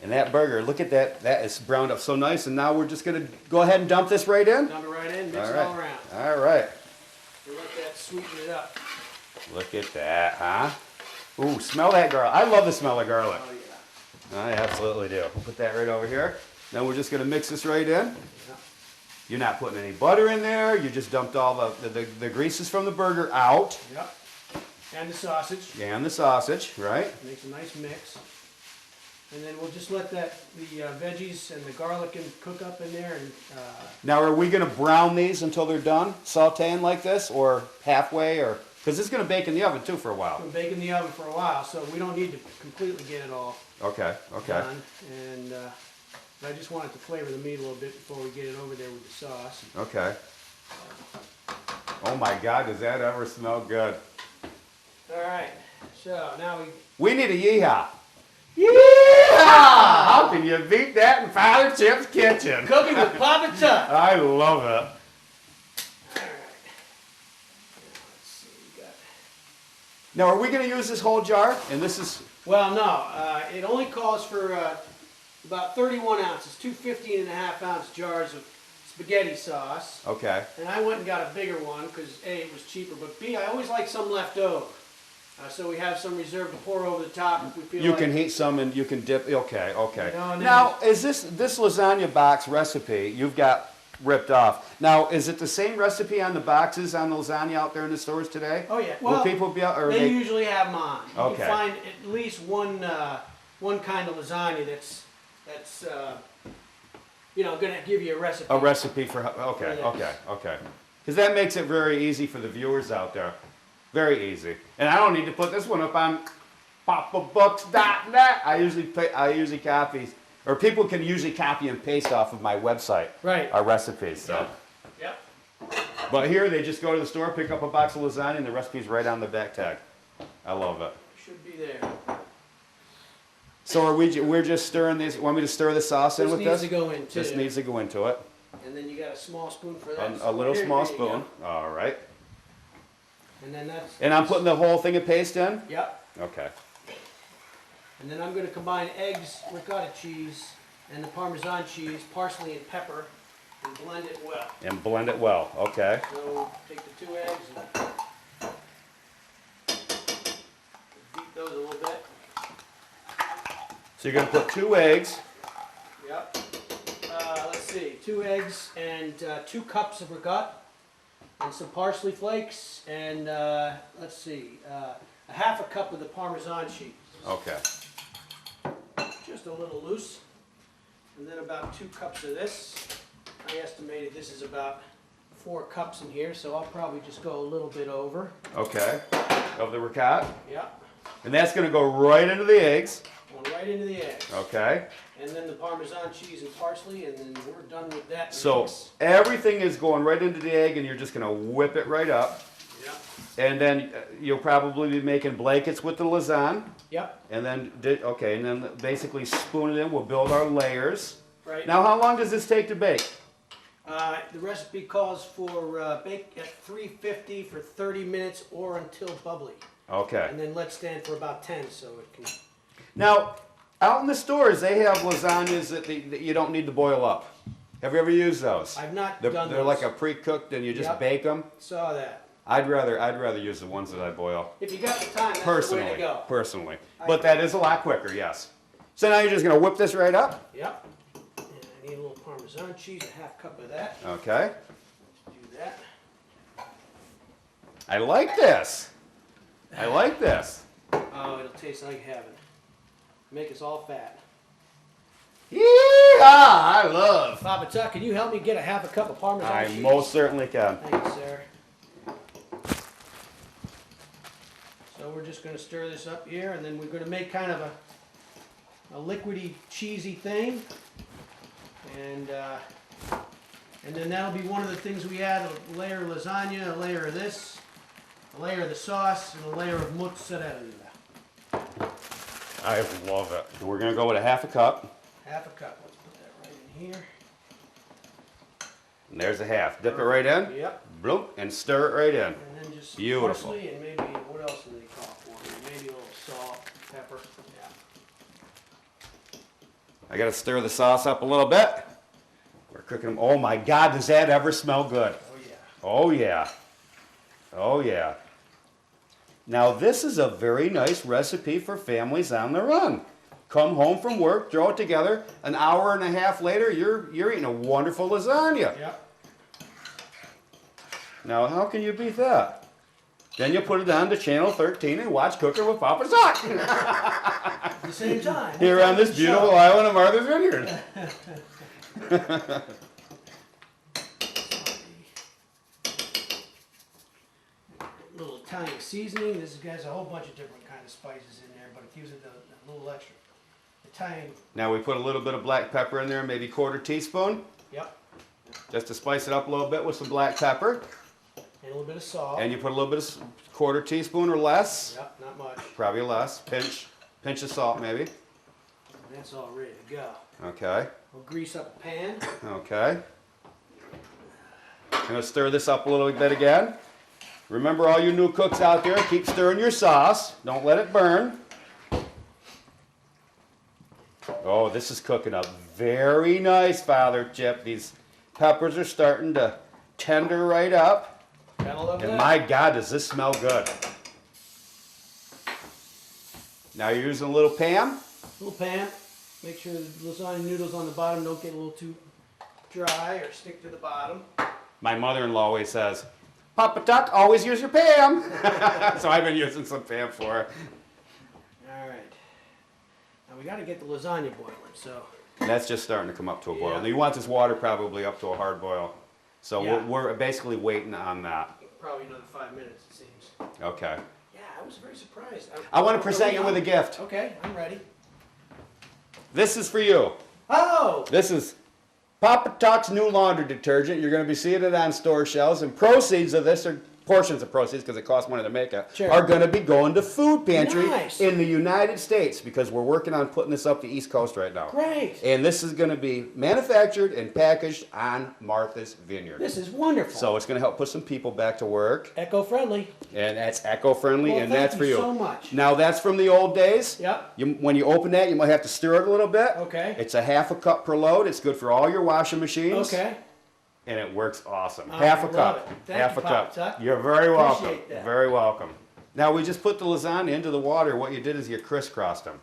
And that burger, look at that. That is browned up so nice. And now we're just going to go ahead and dump this right in. Dump it right in, mix it all around. All right. And let that sweeten it up. Look at that, huh? Ooh, smell that garlic. I love the smell of garlic. Oh, yeah. I absolutely do. We'll put that right over here. Then we're just going to mix this right in. Yeah. You're not putting any butter in there. You just dumped all the greases from the burger out. Yep. And the sausage. And the sausage, right? Makes a nice mix. And then we'll just let the veggies and the garlic cook up in there. And now, are we going to brown these until they're done, sauteing like this, or halfway, or because it's going to bake in the oven too for a while? It's going to bake in the oven for a while, so we don't need to completely get it all okay. done. And I just wanted to flavor the meat a little bit before we get it over there with the sauce. Okay. Oh my God, does that ever smell good? All right. So now we need a yeehaw. Yeah! How can you beat that in Father Chip's kitchen? Cooking with PapaTuck. I love it. All right. Let's see. Now, are we going to use this whole jar? And this is... Well, no. It only calls for about 31 ounces, two 15.5-ounce jars of spaghetti sauce. Okay. And I went and got a bigger one because A, it was cheaper, but B, I always like some left over. So we have some reserved to pour over the top if we feel you like... You can heat some and you can dip. Okay. You know, now, is this lasagna box recipe you've got ripped off? Now, is it the same recipe on the boxes on the lasagna out there in the stores today? Oh, yeah. Well, will people be out, or they usually have mine. You okay. can find at least one kind of lasagna that's going to give you a recipe. A recipe for... Okay. Because that makes it very easy for the viewers out there. Very easy. And I don't need to put this one up on PapaBooks.net. I usually copy, or people can usually copy and paste off of my website. Right. Our recipes. So. Yep. But here they just go to the store, pick up a box of lasagna, and the recipe's right on the back tag. I love it. Should be there. So we're just stirring this. Want me to stir the sauce in with this? This needs to go in too. This needs to go into it. And then you got a small spoon for that. A little small spoon. All right. And then that's... And I'm putting the whole thing of paste in? Yep. Okay. And then I'm going to combine eggs, ricotta cheese, and the Parmesan cheese, parsley and pepper, and blend it well. And blend it well. Okay. So take the 2 eggs and beat those a little bit. So you're going to put 2 eggs. Yep. Let's see, 2 eggs and 2 cups of ricotta. And some parsley flakes, and let's see, a half a cup of the Parmesan cheese. Okay. Just a little loose. And then about 2 cups of this. I estimated this is about 4 cups in here, so I'll probably just go a little bit over. Okay. Of the ricotta. Yep. And that's going to go right into the eggs. Going right into the eggs. Okay. And then the Parmesan cheese and parsley, and then we're done with that. So everything is going right into the egg, and you're just going to whip it right up. Yep. And then you'll probably be making blankets with the lasagna. Yep. And then, and then basically spoon it in. We'll build our layers. Right. Now, how long does this take to bake? The recipe calls for bake at 350 for 30 minutes or until bubbly. Okay. And then let stand for about 10 so it can... Now, out in the stores, they have lasagnas that you don't need to boil up. Have you ever used those? I've not done those. They're like a pre-cooked and you just bake them? Saw that. I'd rather use the ones that I boil. If you got the time, that's the way to go. Personally. But that is a lot quicker, yes. So now you're just going to whip this right up? Yep. And I need a little Parmesan cheese, a half cup of that. Okay. Let's do that. I like this. I like this. Oh, it'll taste like heaven. Make us all fat. Yeah, I love. PapaTuck, can you help me get a half a cup of Parmesan cheese? I most certainly can. Thank you, sir. So we're just going to stir this up here, and then we're going to make kind of a liquidy, cheesy thing. And then that'll be one of the things we add, a layer of lasagna, a layer of this, a layer of the sauce, and a layer of mozzarella. I love it. We're going to go with a half a cup. Half a cup. Let's put that right in here. And there's a half. Dip it right in. Yep. Bloop, and stir it right in. And then just beautiful. Parsley and maybe, what else do they call for? Maybe a little salt, pepper. Yeah. I got to stir the sauce up a little bit. We're cooking them. Oh my God, does that ever smell good? Oh yeah. Oh yeah. Oh yeah. Now this is a very nice recipe for families on the run. Come home from work, throw it together. An hour and a half later, you're eating a wonderful lasagna. Yep. Now how can you beat that? Then you put it on to channel 13 and watch Cooker with PapaTuck. At the same time. Here on this beautiful island of Marthas Vineyard. Little Italian seasoning. This has a whole bunch of different kind of spices in there, but it gives it a little extra. Italian. Now we put a little bit of black pepper in there, maybe quarter teaspoon. Yep. Just to spice it up a little bit with some black pepper. And a little bit of salt. And you put a little bit of quarter teaspoon or less. Yep, not much. Probably less. Pinch of salt maybe. And that's all ready to go. Okay. We'll grease up a pan. Okay. I'm going to stir this up a little bit again. Remember, all you new cooks out there, keep stirring your sauce. Don't let it burn. Oh, this is cooking up very nice, Father Chip. These peppers are starting to tender right up. Gotta love And that. my God, does this smell good. Now you're using a little pan. Little pan. Make sure the lasagna noodles on the bottom don't get a little too dry or stick to the bottom. My mother-in-law always says, PapaTuck, always use your Pam. So I've been using some Pam for her. All right. Now we got to get the lasagna boiling. So That's just starting to come up to a boil. Yeah. Now you want this water probably up to a hard boil. So Yeah. we're basically waiting on that. probably another 5 minutes, it seems. Okay. Yeah, I was very surprised. I want to present you with a gift. Okay, I'm ready. This is for you. Oh! This is PapaTuck's new laundry detergent. You're going to be seeing it on store shelves, and proceeds of this, or portions of proceeds, because it costs money to make it, Sure. are going to be going to food pantry Nice. in the United States, because we're working on putting this up the East Coast right now. Great! And this is going to be manufactured and packaged on Marthas Vineyard. This is wonderful. So it's going to help put some people back to work, Eco-friendly. and that's eco-friendly, Well, and thank that's for you you. so much. Now that's from the old days. Yep. When you open that, you might have to stir it a little bit. Okay. It's a half a cup per load. It's good for all your washing machines. Okay. And it works awesome. I Half a love cup. it. Thank Half you, a cup. PapaTuck. You're very welcome. Appreciate that. Very welcome. Now we just put the lasagna into the water. What you did is you crisscrossed them.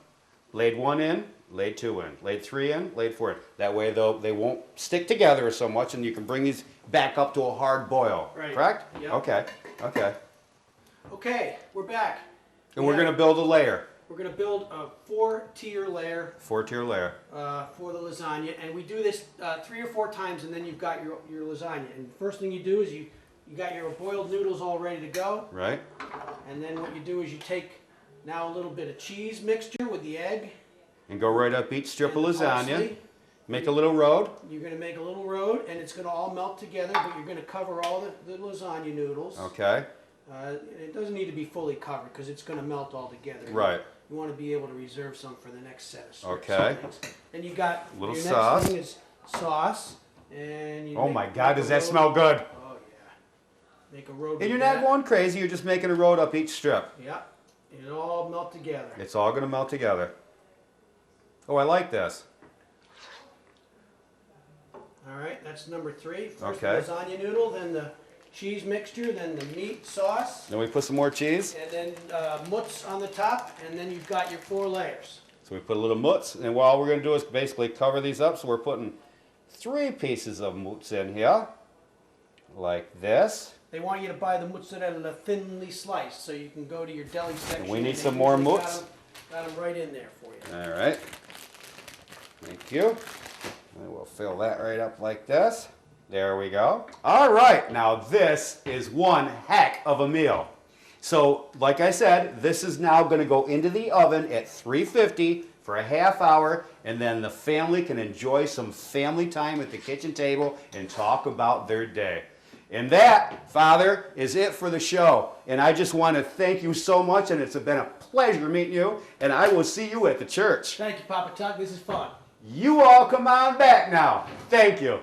Laid one in, laid two in, laid three in, laid four in. That way they won't stick together so much, and you can bring these back up to a hard boil. Right. Correct? Yep. Okay. Okay. Okay, we're back. And we're Yeah. going to build a layer. We're going to build a 4-tier layer 4-tier layer. for the lasagna, and we do this 3 or 4 times, and then you've got your lasagna. And the first thing you do is you got your boiled noodles all ready to go, Right? and then what you do is you take now a little bit of cheese mixture with the egg. And go right up each strip of and the lasagna. parsley. Make a little road. You're going to make a little road, and it's going to all melt together, but you're going to cover all the lasagna noodles. Okay. It doesn't need to be fully covered because it's going to melt all together. Right. You want to be able to reserve some for the next set of strips. Okay. And you got Little your sauce. next thing is sauce, and you Oh make- my God, make does a that road- smell good? Oh yeah. Make a road. And with you're not that. going crazy, you're just making a road up each strip. Yeah. It all melt together. It's all going to melt together. Oh, I like this. All right. That's number 3. First Okay. the lasagna noodle, then the cheese mixture, then the meat sauce, Then we put some more cheese. and then mousse on the top, and then you've got your 4 layers. So we put a little mousse, and all we're going to do is basically cover these up. So we're putting 3 pieces of mousse in here, like this. They want you to buy the mozzarella thinly sliced, so you can go to your deli section. we need and they some more usually mousse. Got them right in there for you. All right. Thank you. And we'll fill that right up like this. There we go. All right, now this is one heck of a meal. So, like I said, this is now going to go into the oven at 350 for a half hour, and then the family can enjoy some family time at the kitchen table and talk about their day. And that, Father, is it for the show. And I just want to thank you so much, and it's been a pleasure meeting you, and I will see you at the church. Thank you, PapaTuck. This is fun. You all come on back now. Thank you.